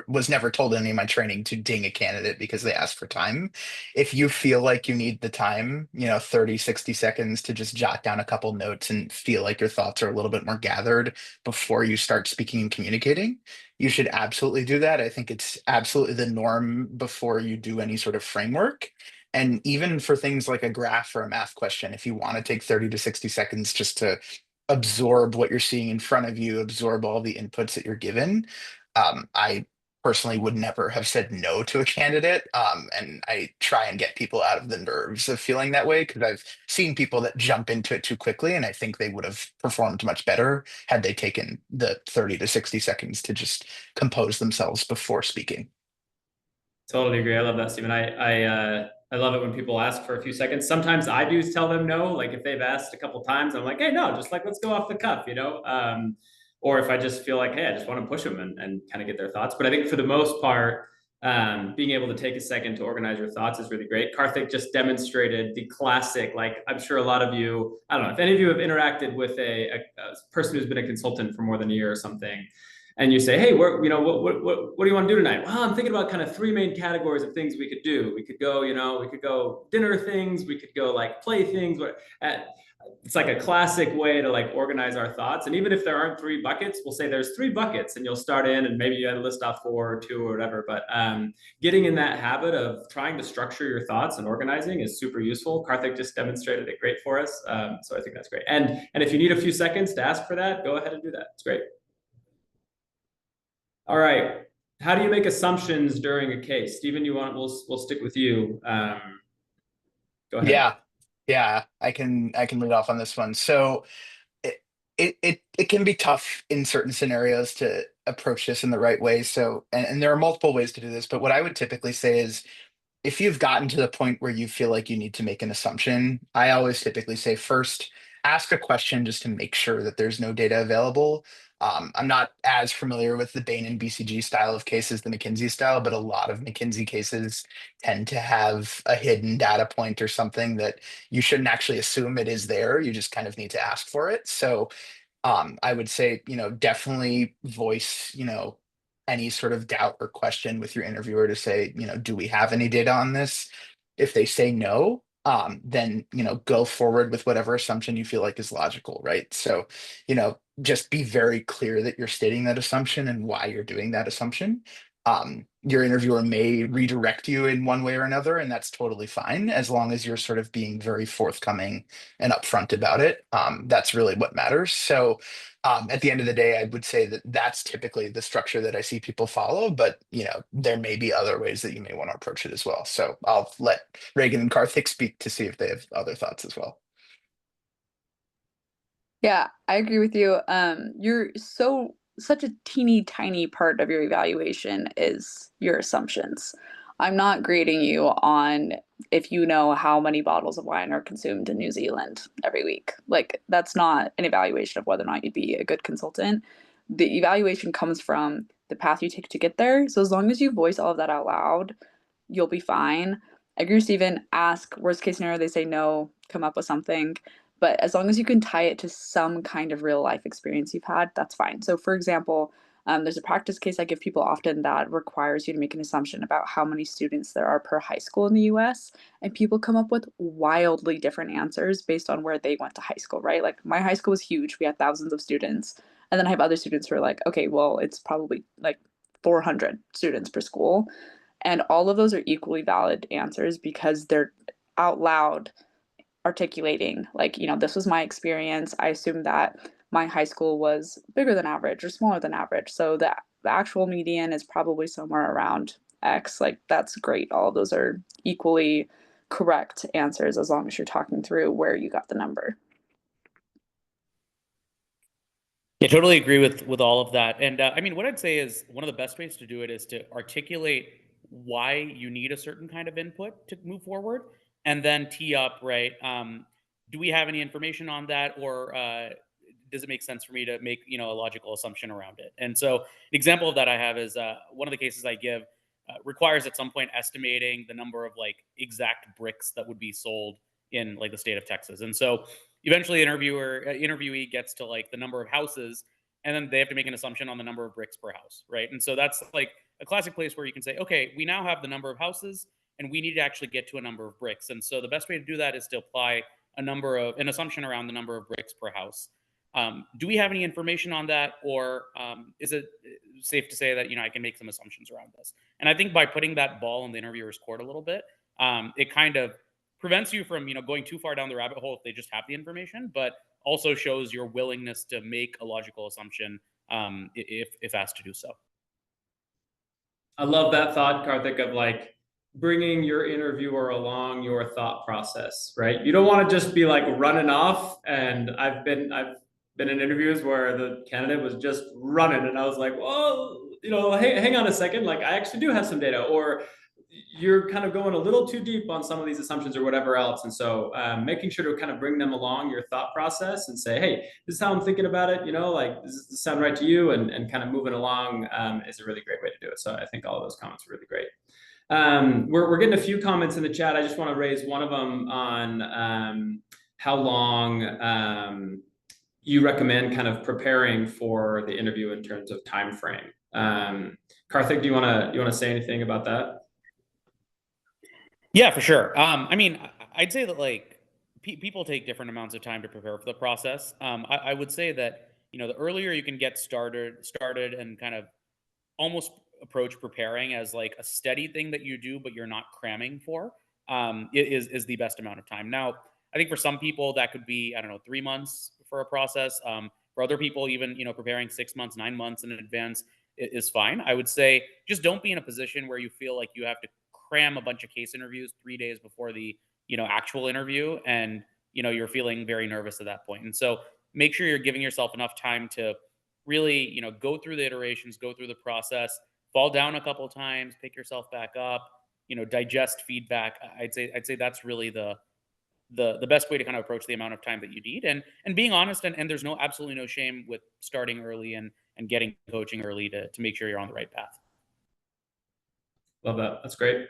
was never told in any of my training to ding a candidate because they asked for time. If you feel like you need the time, 30, 60 seconds to just jot down a couple notes and feel like your thoughts are a little bit more gathered before you start speaking and communicating, you should absolutely do that. I think it's absolutely the norm before you do any sort of framework. And even for things like a graph or a math question, if you want to take 30 to 60 seconds just to absorb what you're seeing in front of you, absorb all the inputs that you're given, I personally would never have said no to a candidate. And I try and get people out of the nerves of feeling that way because I've seen people that jump into it too quickly. And I think they would have performed much better had they taken the 30 to 60 seconds to just compose themselves before speaking. Totally agree. I love that, Stephen. I love it when people ask for a few seconds. Sometimes I do tell them no. Like if they've asked a couple times, I'm like, hey, no, just like let's go off the cuff, or if I just feel like, hey, I just want to push them and kind of get their thoughts. But I think for the most part, being able to take a second to organize your thoughts is really great. Karthik just demonstrated the classic, like I'm sure a lot of you, I don't know if any of you have interacted with a person who's been a consultant for more than a year or something, and you say, hey, what do you want to do tonight? Well, I'm thinking about kind of three main categories of things we could do. We could go dinner things. We could go like play things. It's like a classic way to like organize our thoughts. And even if there aren't three buckets, we'll say there's three buckets and you'll start in and maybe you had to list off 4 or 2 or whatever. But getting in that habit of trying to structure your thoughts and organizing is super useful. Karthik just demonstrated it great for us. So I think that's great. And if you need a few seconds to ask for that, go ahead and do that. It's great. All right. How do you make assumptions during a case? Stephen, we'll stick with you. Go ahead. Yeah, I can lead off on this one. So it can be tough in certain scenarios to approach this in the right way. So and there are multiple ways to do this, but what I would typically say is if you've gotten to the point where you feel like you need to make an assumption, I always typically say first, ask a question just to make sure that there's no data available. I'm not as familiar with the Bain and BCG style of cases, the McKinsey style, but a lot of McKinsey cases tend to have a hidden data point or something that you shouldn't actually assume it is there. You just kind of need to ask for it. So I would say, definitely voice, any sort of doubt or question with your interviewer to say, do we have any data on this? If they say no, then, go forward with whatever assumption you feel like is logical, right? So, just be very clear that you're stating that assumption and why you're doing that assumption. Your interviewer may redirect you in one way or another, and that's totally fine as long as you're sort of being very forthcoming and upfront about it. That's really what matters. So, at the end of the day, I would say that that's typically the structure that I see people follow, but there may be other ways that you may want to approach it as well. So I'll let Reagan and Karthik speak to see if they have other thoughts as well. Yeah, I agree with you. You're such a teeny tiny part of your evaluation is your assumptions. I'm not grading you on if you know how many bottles of wine are consumed in New Zealand every week. Like, that's not an evaluation of whether or not you'd be a good consultant. The evaluation comes from the path you take to get there. So as long as you voice all of that out loud, you'll be fine. I agree with Stephen. Ask, worst case scenario, they say no, come up with something. But as long as you can tie it to some kind of real life experience you've had, that's fine. So for example, there's a practice case I give people often that requires you to make an assumption about how many students there are per high school in the US. And people come up with wildly different answers based on where they went to high school, right? Like my high school was huge. We had thousands of students. And then I have other students who are like, okay, well, it's probably like 400 students per school. And all of those are equally valid answers because they're out loud articulating, like, this was my experience. I assume that my high school was bigger than average or smaller than average. So the actual median is probably somewhere around X, like that's great. All of those are equally correct answers as long as you're talking through where you got the number. Yeah, totally agree with all of that. And I mean, what I'd say is one of the best ways to do it is to articulate why you need a certain kind of input to move forward, and then tee up, right? Do we have any information on that, or does it make sense for me to make a logical assumption around it? And so, an example of that I have is one of the cases I give requires at some point estimating the number of like exact bricks that would be sold in like the state of Texas, and so eventually interviewee gets to like the number of houses, and then they have to make an assumption on the number of bricks per house, right? And so that's like a classic place where you can say, okay, we now have the number of houses and we need to actually get to a number of bricks. And so the best way to do that is to apply an assumption around the number of bricks per house. Do we have any information on that, or is it safe to say that I can make some assumptions around this? And I think by putting that ball in the interviewer's court a little bit, it kind of prevents you from going too far down the rabbit hole if they just have the information, but also shows your willingness to make a logical assumption if asked to do so. I love that thought, Karthik, of like bringing your interviewer along your thought process, right? You don't want to just be like running off. And I've been in interviews where the candidate was just running, and I was like, well, hey, hang on a second, like I actually do have some data, or you're kind of going a little too deep on some of these assumptions or whatever else. And so making sure to kind of bring them along your thought process and say, hey, this is how I'm thinking about it, like, does this sound right to you? And kind of moving along is a really great way to do it. So I think all of those comments are really great. We're getting a few comments in the chat. I just want to raise one of them on how long you recommend kind of preparing for the interview in terms of time frame. Karthik, do you want to say anything about that? Yeah, for sure. I mean, I'd say that like people take different amounts of time to prepare for the process. I would say that the earlier you can get started and kind of almost approach preparing as like a steady thing that you do, but you're not cramming for, is the best amount of time. Now, I think for some people that could be 3 months for a process. For other people, even preparing 6 months, 9 months in advance is fine. I would say just don't be in a position where you feel like you have to cram a bunch of case interviews 3 days before the actual interview, and you're feeling very nervous at that point. And so make sure you're giving yourself enough time to really go through the iterations, go through the process, fall down a couple times, pick yourself back up, digest feedback. I'd say that's really the best way to kind of approach the amount of time that you need, and being honest, and there's absolutely no shame with starting early and getting coaching early to make sure you're on the right path. Love that. That's great.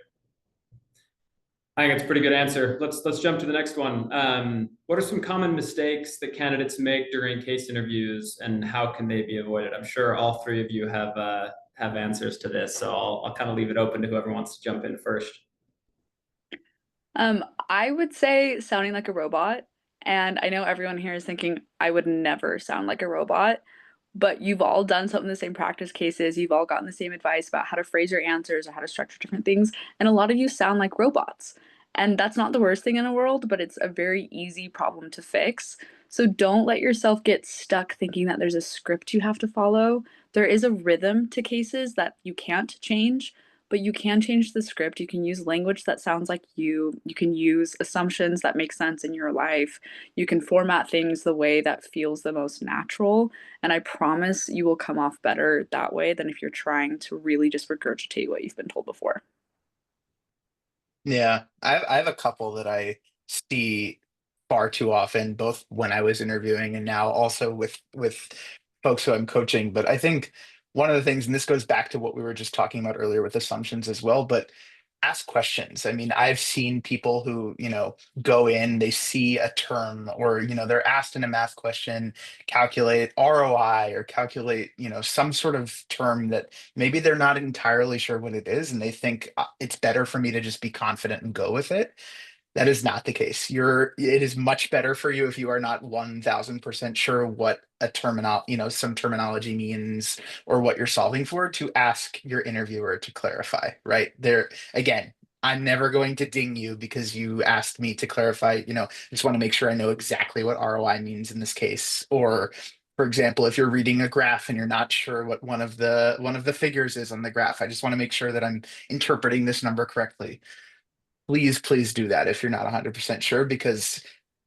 I think it's a pretty good answer. Let's jump to the next one. What are some common mistakes that candidates make during case interviews, and how can they be avoided? I'm sure all three of you have answers to this, so I'll kind of leave it open to whoever wants to jump in first. I would say sounding like a robot, and I know everyone here is thinking I would never sound like a robot, but you've all done some of the same practice cases. You've all gotten the same advice about how to phrase your answers or how to structure different things. And a lot of you sound like robots. And that's not the worst thing in the world, but it's a very easy problem to fix. So don't let yourself get stuck thinking that there's a script you have to follow. There is a rhythm to cases that you can't change, but you can change the script. You can use language that sounds like you. You can use assumptions that make sense in your life. You can format things the way that feels the most natural. And I promise you will come off better that way than if you're trying to really just regurgitate what you've been told before. Yeah, I have a couple that I see far too often, both when I was interviewing and now also with folks who I'm coaching. But I think one of the things, and this goes back to what we were just talking about earlier with assumptions as well, but ask questions. I mean, I've seen people who, go in, they see a term, or, they're asked in a math question, calculate ROI or calculate, some sort of term that maybe they're not entirely sure what it is. And they think it's better for me to just be confident and go with it. That is not the case. It is much better for you if you are not 1000% sure what some terminology means or what you're solving for, to ask your interviewer to clarify, right? Again, I'm never going to ding you because you asked me to clarify, I just want to make sure I know exactly what ROI means in this case, or For example, if you're reading a graph and you're not sure what one of the figures is on the graph, I just want to make sure that I'm interpreting this number correctly. Please do that if you're not 100% sure, because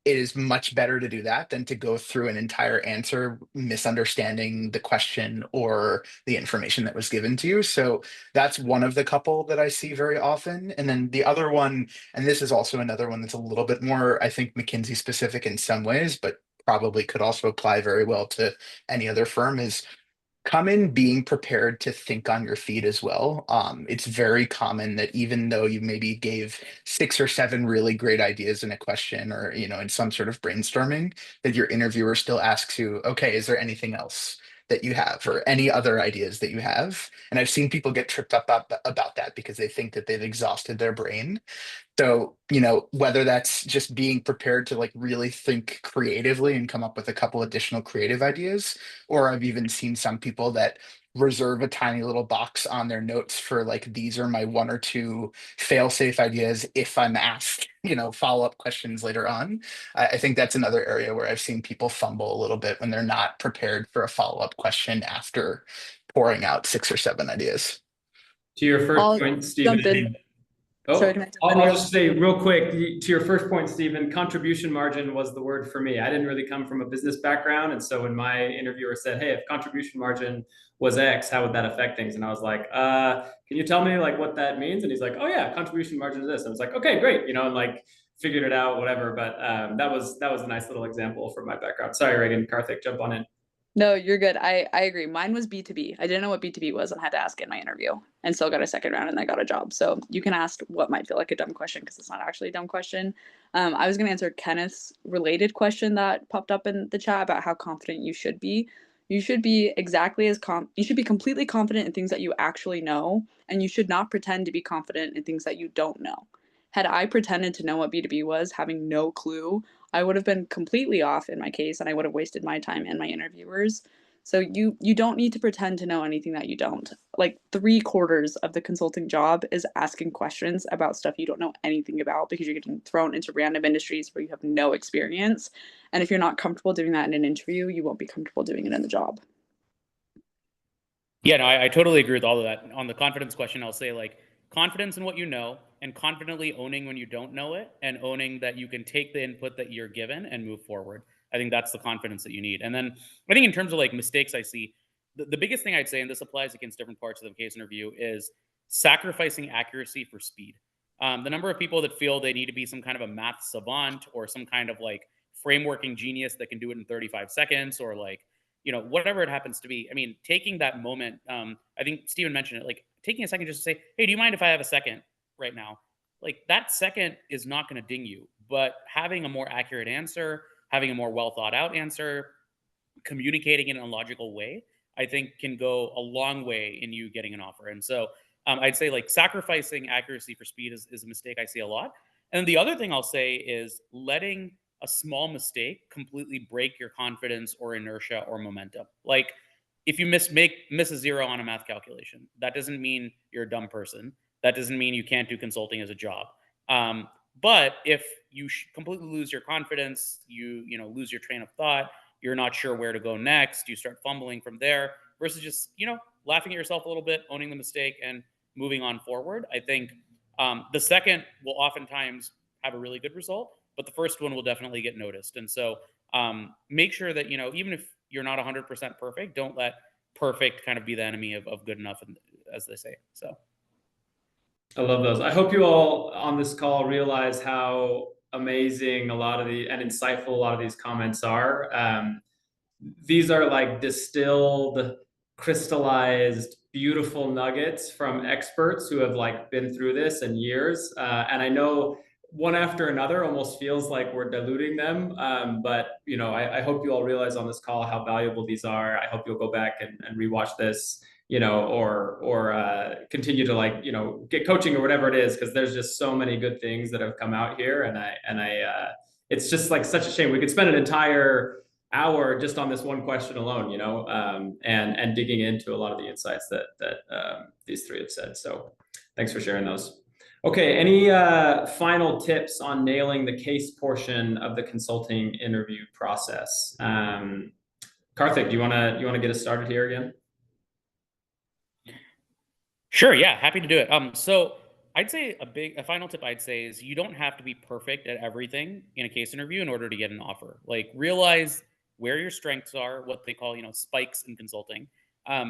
it is much better to do that than to go through an entire answer misunderstanding the question or the information that was given to you. So that's one of the couple that I see very often. And then the other one, and this is also another one that's a little bit more, I think, McKinsey specific in some ways, but probably could also apply very well to any other firm, is come in being prepared to think on your feet as well. It's very common that even though you maybe gave 6 or 7 really great ideas in a question, or in some sort of brainstorming, that your interviewer still asks you, okay, is there anything else that you have or any other ideas that you have? And I've seen people get tripped up about that because they think that they've exhausted their brain. So, whether that's just being prepared to like really think creatively and come up with a couple additional creative ideas, or I've even seen some people that reserve a tiny little box on their notes for like, these are my 1 or 2 fail-safe ideas if I'm asked, follow-up questions later on. I think that's another area where I've seen people fumble a little bit when they're not prepared for a follow-up question after pouring out 6 or 7 ideas. To your first I'll point, jump Stephen. in. Oh, Sorry to interrupt. I'll just say real quick to your first point, Stephen, contribution margin was the word for me. I didn't really come from a business background. And so when my interviewer said, hey, if contribution margin was X, how would that affect things? And I was like, can you tell me like what that means? And he's like, oh yeah, contribution margin is this. And I was like, okay, great. And like figured it out, whatever. But that was a nice little example from my background. Sorry, Reagan. Karthik, jump on in. No, you're good. I agree. Mine was B2B. I didn't know what B2B was and had to ask it in my interview, and still got a second round and I got a job. So you can ask what might feel like a dumb question because it's not actually a dumb question. I was going to answer Kenneth's related question that popped up in the chat about how confident you should be. You should be you should be completely confident in things that you actually know, and you should not pretend to be confident in things that you don't know. Had I pretended to know what B2B was, having no clue, I would have been completely off in my case, and I would have wasted my time and my interviewers. So you don't need to pretend to know anything that you don't. Like 3/4 of the consulting job is asking questions about stuff you don't know anything about because you're getting thrown into random industries where you have no experience. And if you're not comfortable doing that in an interview, you won't be comfortable doing it in the job. Yeah, no, I totally agree with all of that. On the confidence question, I'll say like confidence in what you know and confidently owning when you don't know it and owning that you can take the input that you're given and move forward. I think that's the confidence that you need. And then I think in terms of like mistakes I see, the biggest thing I'd say, and this applies against different parts of the case interview, is sacrificing accuracy for speed. The number of people that feel they need to be some kind of a math savant or some kind of like frameworking genius that can do it in 35 seconds or like, whatever it happens to be. I mean, taking that moment, I think Stephen mentioned it, like taking a second just to say, hey, do you mind if I have a second right now? Like that second is not going to ding you, but having a more accurate answer, having a more well thought out answer, communicating it in a logical way, I think can go a long way in you getting an offer. And so I'd say like sacrificing accuracy for speed is a mistake I see a lot. And the other thing I'll say is letting a small mistake completely break your confidence or inertia or momentum. Like if you miss a zero on a math calculation, that doesn't mean you're a dumb person. That doesn't mean you can't do consulting as a job. But if you completely lose your confidence, you lose your train of thought, you're not sure where to go next, you start fumbling from there versus just laughing at yourself a little bit, owning the mistake, and moving on forward. I think the second will oftentimes have a really good result, but the first one will definitely get noticed. And so make sure that even if you're not 100% perfect, don't let perfect kind of be the enemy of good enough, as they say. So I love those. I hope you all on this call realize how amazing and insightful a lot of these comments are. These are like distilled, crystallized, beautiful nuggets from experts who have like been through this in years. And I know one after another almost feels like we're diluting them. But I hope you all realize on this call how valuable these are. I hope you'll go back and rewatch this, or continue to get coaching or whatever it is, because there's just so many good things that have come out here. And it's just like such a shame. We could spend an entire hour just on this one question alone, and digging into a lot of the insights that these three have said. So thanks for sharing those. Okay, any final tips on nailing the case portion of the consulting interview process? Karthik, you wanna get us started here again? Sure, yeah, happy to do it. So I'd say a final tip I'd say is you don't have to be perfect at everything in a case interview in order to get an offer. Like realize where your strengths are, what they call, spikes in consulting.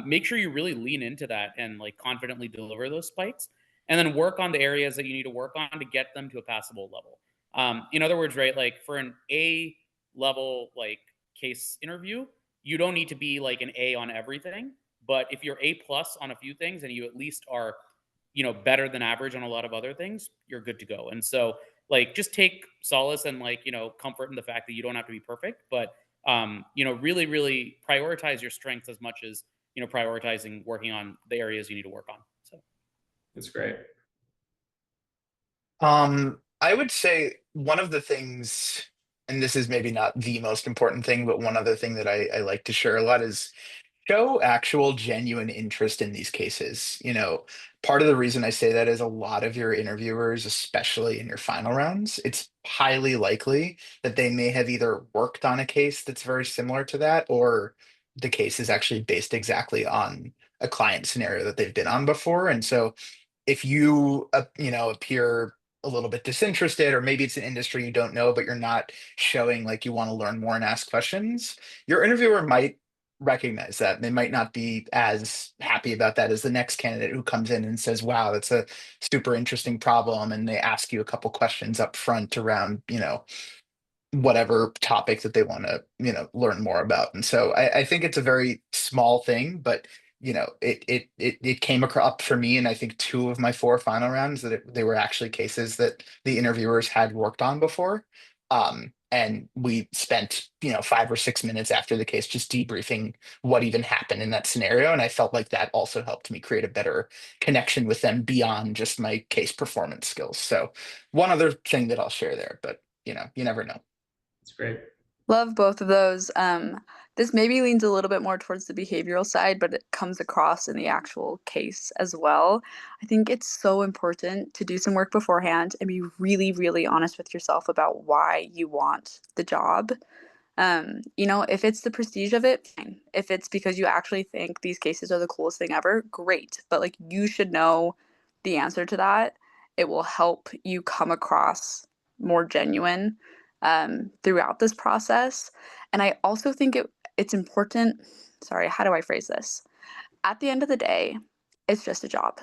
Make sure you really lean into that and like confidently deliver those spikes, and then work on the areas that you need to work on to get them to a passable level. In other words, right, like for an A level like case interview, you don't need to be like an A on everything, but if you're A plus on a few things and you at least are, better than average on a lot of other things, you're good to go. And so like just take solace and like, comfort in the fact that you don't have to be perfect, but really, really prioritize your strengths as much as, prioritizing working on the areas you need to work on. So That's great. I would say one of the things, and this is maybe not the most important thing, but one other thing that I like to share a lot is show actual genuine interest in these cases. Part of the reason I say that is a lot of your interviewers, especially in your final rounds, it's highly likely that they may have either worked on a case that's very similar to that, or the case is actually based exactly on a client scenario that they've been on before. And so if you appear a little bit disinterested, or maybe it's an industry you don't know but you're not showing like you want to learn more and ask questions, your interviewer might recognize that. They might not be as happy about that as the next candidate who comes in and says, wow, that's a super interesting problem, and they ask you a couple questions up front around whatever topic that they want to learn more about. And so I think it's a very small thing, but it came up for me, and I think two of my four final rounds that they were actually cases that the interviewers had worked on before. And we spent 5 or 6 minutes after the case just debriefing what even happened in that scenario, and I felt like that also helped me create a better connection with them beyond just my case performance skills. So one other thing that I'll share there, but you never know. That's great. Love both of those. This maybe leans a little bit more towards the behavioral side, but it comes across in the actual case as well. I think it's so important to do some work beforehand and be really, really honest with yourself about why you want the job. If it's the prestige of it, fine. If it's because you actually think these cases are the coolest thing ever, great. But like you should know the answer to that. It will help you come across more genuine throughout this process. And I also think it's important. Sorry, how do I phrase this? At the end of the day, it's just a job.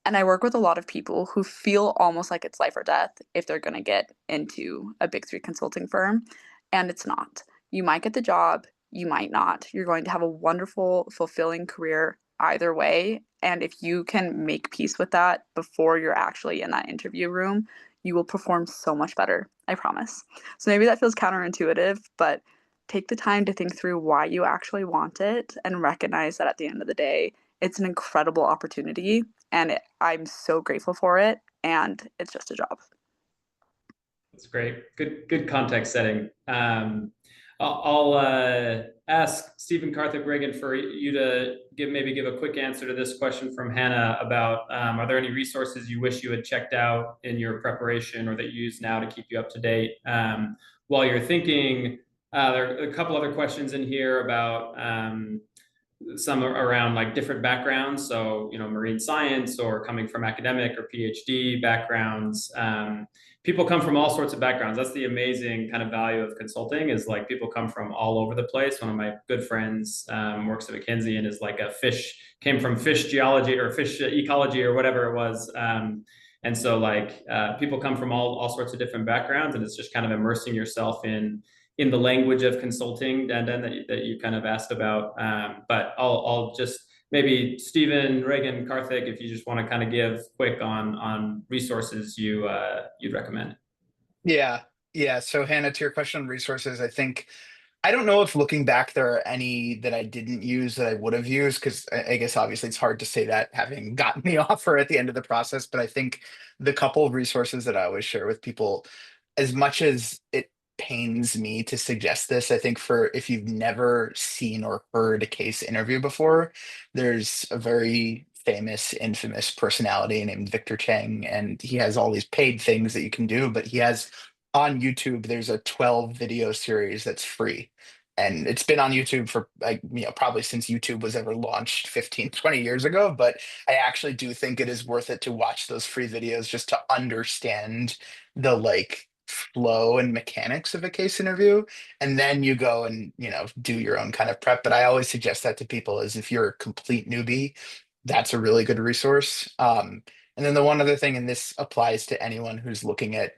And I work with a lot of people who feel almost like it's life or death if they're going to get into a big three consulting firm. And it's not. You might get the job, you might not. You're going to have a wonderful, fulfilling career either way. And if you can make peace with that before you're actually in that interview room, you will perform so much better. I promise. So maybe that feels counterintuitive, but take the time to think through why you actually want it and recognize that at the end of the day, it's an incredible opportunity and I'm so grateful for it. And it's just a job. That's great. Good context setting. I'll ask Stephen, Karthik, Reagan for you to give a quick answer to this question from Hannah about are there any resources you wish you had checked out in your preparation or that you use now to keep you up to date? While you're thinking, there are a couple other questions in here about some around like different backgrounds. So, marine science or coming from academic or PhD backgrounds. People come from all sorts of backgrounds. That's the amazing kind of value of consulting is like people come from all over the place. One of my good friends works at McKinsey and is like came from fish geology or fish ecology or whatever it was. And so like people come from all sorts of different backgrounds, and it's just kind of immersing yourself in the language of consulting, Dandan, that you kind of asked about. But I'll just maybe Stephen, Reagan, Karthik, if you just want to kind of give quick on resources you'd recommend. Yeah. So Hannah, to your question on resources, I don't know if looking back there are any that I didn't use that I would have used, because I guess obviously it's hard to say that having gotten the offer at the end of the process. But I think the couple of resources that I always share with people, as much as it pains me to suggest this, I think for if you've never seen or heard a case interview before, there's a very famous, infamous personality named Victor Cheng, and he has all these paid things that you can do, but he has on YouTube, there's a 12 video series that's free. And it's been on YouTube for like, probably since YouTube was ever launched 15, 20 years ago. But I actually do think it is worth it to watch those free videos just to understand the like flow and mechanics of a case interview. And then you go and, do your own kind of prep. But I always suggest that to people is if you're a complete newbie, that's a really good resource. And then the one other thing, and this applies to anyone who's looking at,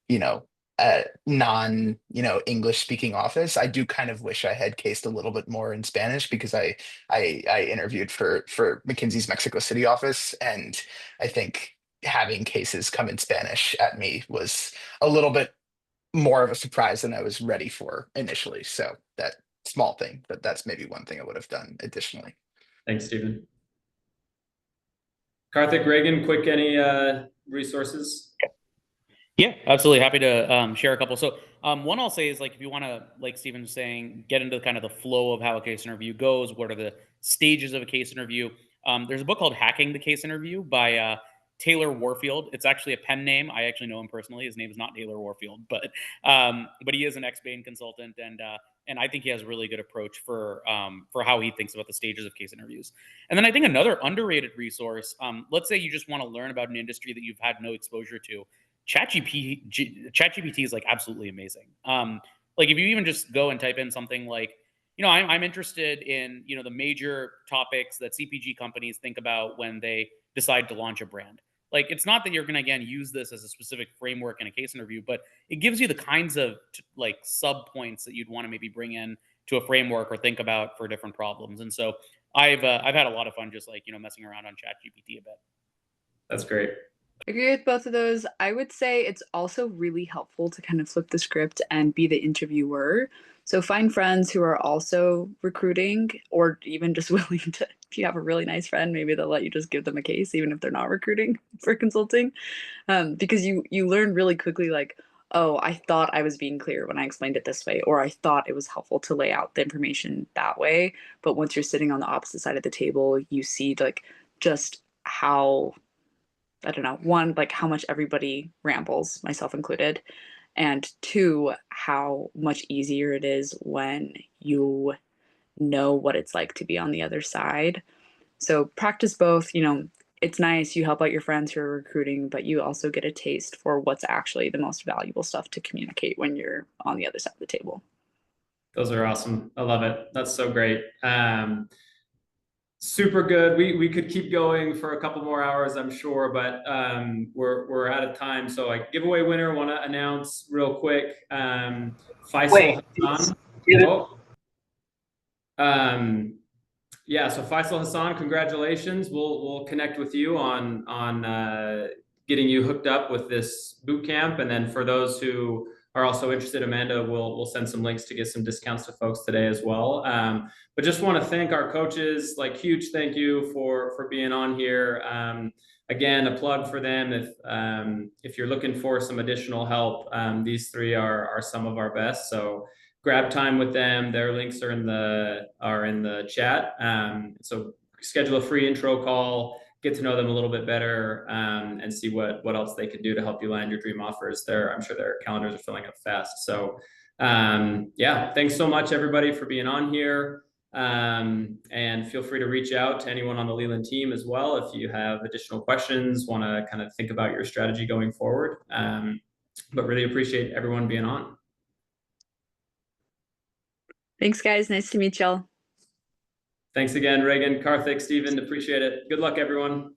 you know, a non, English speaking office. I do kind of wish I had cased a little bit more in Spanish because I interviewed for McKinsey's Mexico City office, and I think having cases come in Spanish at me was a little bit more of a surprise than I was ready for initially. So that small thing, but that's maybe one thing I would have done additionally. Thanks, Stephen. Karthik, Reagan, quick, any resources? Yeah, absolutely. Happy to share a couple. So one I'll say is like, if you want to, like Stephen was saying, get into kind of the flow of how a case interview goes, what are the stages of a case interview? There's a book called Hacking the Case Interview by Taylor Warfield. It's actually a pen name. I actually know him personally. His name is not Taylor Warfield, but he is an ex-Bain consultant, and I think he has a really good approach for how he thinks about the stages of case interviews. And then I think another underrated resource, let's say you just want to learn about an industry that you've had no exposure to. ChatGPT is like absolutely amazing. Like if you even just go and type in something like, I'm interested in, the major topics that CPG companies think about when they decide to launch a brand. Like, it's not that you're going to, again, use this as a specific framework in a case interview, but it gives you the kinds of like sub points that you'd want to maybe bring in to a framework or think about for different problems. And so I've had a lot of fun just like, messing around on ChatGPT a bit. That's great. I agree with both of those. I would say it's also really helpful to kind of flip the script and be the interviewer. So find friends who are also recruiting, or even just willing to, if you have a really nice friend, maybe they'll let you just give them a case, even if they're not recruiting for consulting. Because you learn really quickly, like, oh, I thought I was being clear when I explained it this way, or I thought it was helpful to lay out the information that way. But once you're sitting on the opposite side of the table, you see like just how, I don't know, one, like how much everybody rambles, myself included, and two, how much easier it is when you know what it's like to be on the other side. So practice both. It's nice, you help out your friends who are recruiting, but you also get a taste for what's actually the most valuable stuff to communicate when you're on the other side of the table. Those are awesome. I love it. That's so great. Super good. We could keep going for a couple more hours, I'm sure, but we're out of time. So I giveaway winner want to announce real quick. Faisal Hassan. Yeah, so Faisal Hassan, congratulations. We'll connect with you on getting you hooked up with this boot camp, and then for those who are also interested, Amanda will send some links to get some discounts to folks today as well. But just want to thank our coaches, like huge thank you for being on here. Again, a plug for them. If you're looking for some additional help, these three are some of our best. So grab time with them. Their links are in the chat. So schedule a free intro call, get to know them a little bit better, and see what else they can do to help you land your dream offers. I'm sure their calendars are filling up fast. So yeah, thanks so much everybody for being on here. And feel free to reach out to anyone on the Leland team as well if you have additional questions, want to kind of think about your strategy going forward. But really appreciate everyone being on. Thanks, guys. Nice to meet y'all. Thanks again, Reagan, Karthik, Stephen. Appreciate it. Good luck, everyone.